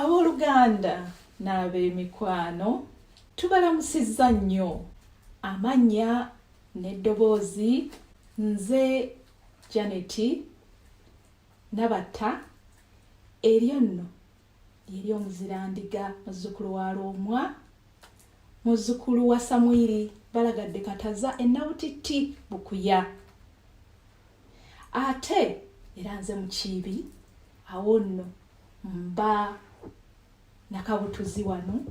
Abooluganda n'ab'emikwano tubalamusizza nnyo. Amannya n'eddoboozi nze Janet Nabatta. Eryo nno lyeri Omuzirandiga muzzukulu wa Loomwa, muzzukulu wa Samwiri Balagadde Kataza Ennabutitti Bukuya. Ate era nze Mukiibi awo nno mba nakabutuzi wano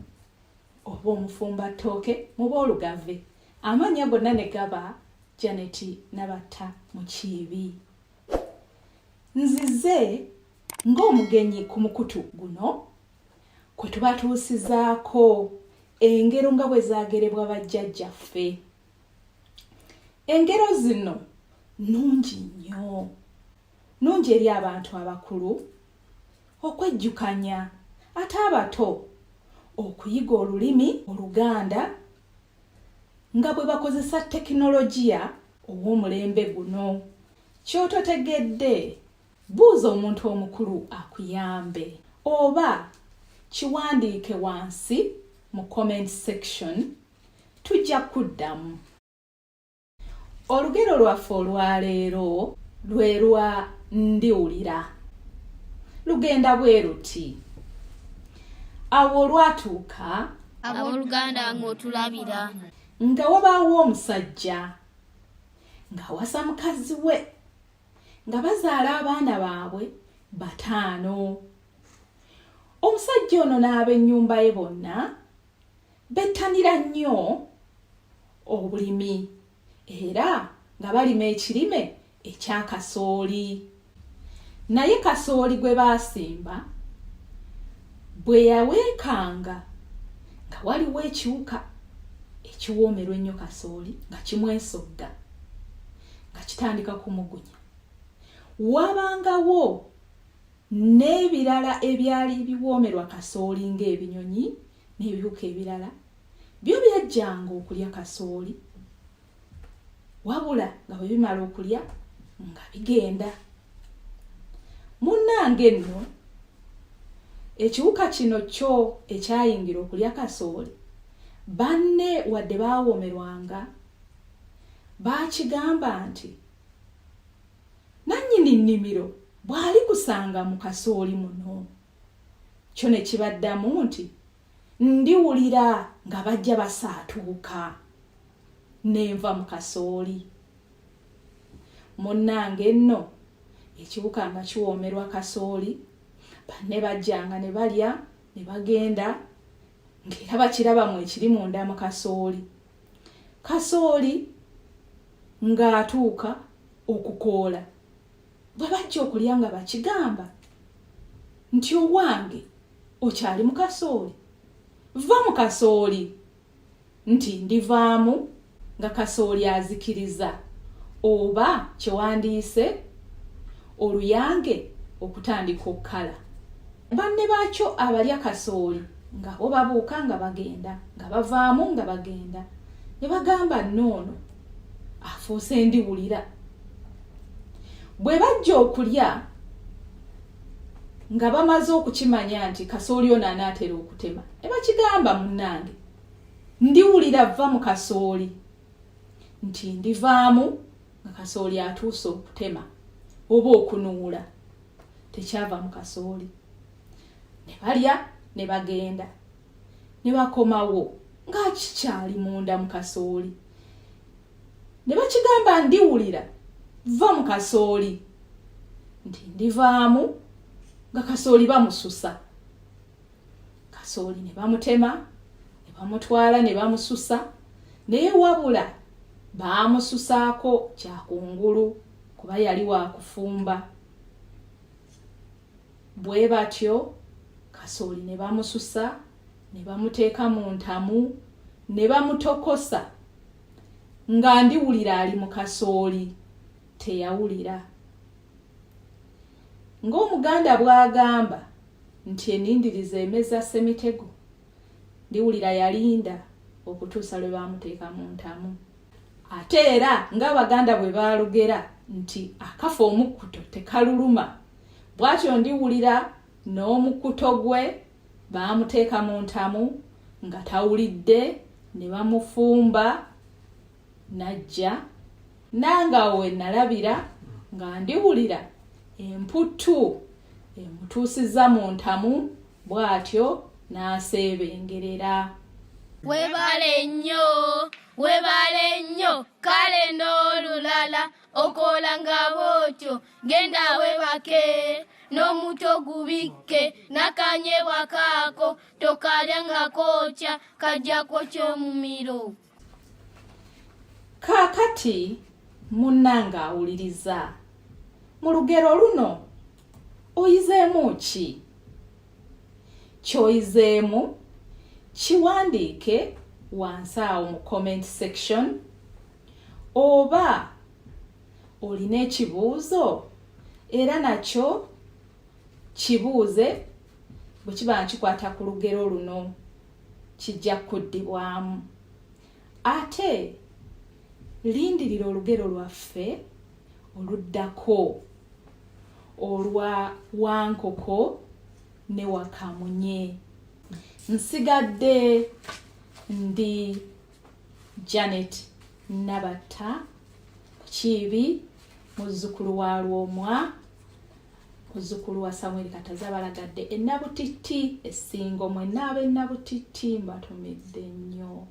oba omufumbatooke mu Boolugave. Amannya gonna ne gaba Janet Nabatta Mukiibi. Nzize ng'omugenyi ku mukutu guno kwe tubatuusizaako engero nga bwe zaagerebwa bajjajjaffe. Engero zino nnungi nnyo, nnungi eri abantu abakulu okwejjukanya, ate abato okuyiga olulimi Oluganda nga bwe bakozesa tekinologiya ow'omulembe guno. Ky'ototegedde buuza omuntu omukulu akuyambe, oba kiwandiike wansi mu comment section tujja kuddamu. Olugero lwaffe olwaleero lwe lwa ndiwulira. Lugenda bwe luti: awo olwatuuka abooluganda ng'otulabira nga wabaawo omusajja ng'awasa mukazi we nga bazaala abaana baabwe 5. Omusajja ono n'ab'ennyumba ye bonna bettanira nnyo obulimi era nga balima ekirime ekya kasooli. Naye kasooli gwe baasimba bwe yaweekanga nga waliwo ekiwuka ekiwoomerwa ennyo kasooli nga kimwesogga nga kitandika kumugunya. Wabangawo n'ebirala ebyali biwoomerwa kasooli ng'ebinyonyi n'ebiwuka ebirala byo byajjanga okulya kasooli, wabula nga bwe bimala okulya nga bigenda. Munnange nno ekiwuka kino kyo ekyayingira okulya kasooli, banne wadde baawoomerwanga baakigamba nti nannyini nnimiro bw'ali kusanga mu kasooli muno. Kyo ne kibaddamu nti ndiwulira nga bajja basaatuuka n'enva mu kasooli. Munnange nno ekiwuka nga kiwoomerwa kasooli, banne bajjanga ne balya ne bagenda ng'era bakirabamu ekiri munda mu kasooli. Kasooli ng'atuuka okukoola, bwe bajja okulya nga bakigamba nti owange okyali mu kasooli, va mu kasooli. Nti ndivaamu nga kasooli azikiriza, oba kyewandiise oluyange okutandika okukala. Banne baakyo abalya kasooli nga bo babuuka nga bagenda, nga bavaamu nga bagenda, ne bagamba noono afuuse ndiwulira. Bwe bajja okulya nga bamaze okukimanya nti kasooli ono anaatera okutema, ne bakigamba munnange ndiwulira va mu kasooli. Nti ndivaamu nga kasooli atuuse okutema oba okunuula, tekyava mu kasooli. Ne balya ne bagenda, ne bakomawo nga kikyali munda mu kasooli. Ne bakigamba ndiwulira va mu kasooli. Nti ndivaamu nga kasooli bamususa. Kasooli ne bamutema, ne bamutwala ne bamususa, naye wabula baamususaako kyakungulu kuba yali wa kufumba. Bwe batyo kasooli ne bamususa, ne bamuteeka mu ntamu, ne bamutokosa nga ndiwulira ali mu kasooli, teyawulira. Ng'Omuganda bw'agamba nti enindiriza emeza ssemitego, ndiwulira yalinda okutuusa lwe baamuteeka mu ntamu. Ate era ng'Abaganda bwe baalugera nti akafa omukkuto tekaluluma, bw'atyo ndiwulira n'omukkuto gwe baamuteeka mu ntamu nga tawulidde, ne bamufumba najja. Nange awo we nalabira nga ndiwulira emputtu emutuusizza mu ntamu, bw'atyo n'aseebengerera. Webale nnyo kale n'olulala okola nga bw'otyo, genda webake n'omuto gubikke, nakanyebwa kaako tokalya nga kookya, kajja kwokya omumiro. Kaakati munnange awuliriza, mu lugero luno oyizeemu ki? Ky'oyizeemu kiwandiike wansi awo mu comment section, oba olina ekibuuzo era nakyo kibuuze. Bwe kiba nkikwata ku lugero luno kijja kuddibwamu. Ate lindirira olugero lwaffe oluddako olwa Wankoko ne Wakamunye. Nsigadde ndi Janet Nabatta Kiibi, muzzukulu wa Lwomwa, muzzukulu wa Samuel Kataza balagadde ennabutitti essingo. Mwenna ab'ennabutitti mbatumidde nnyo.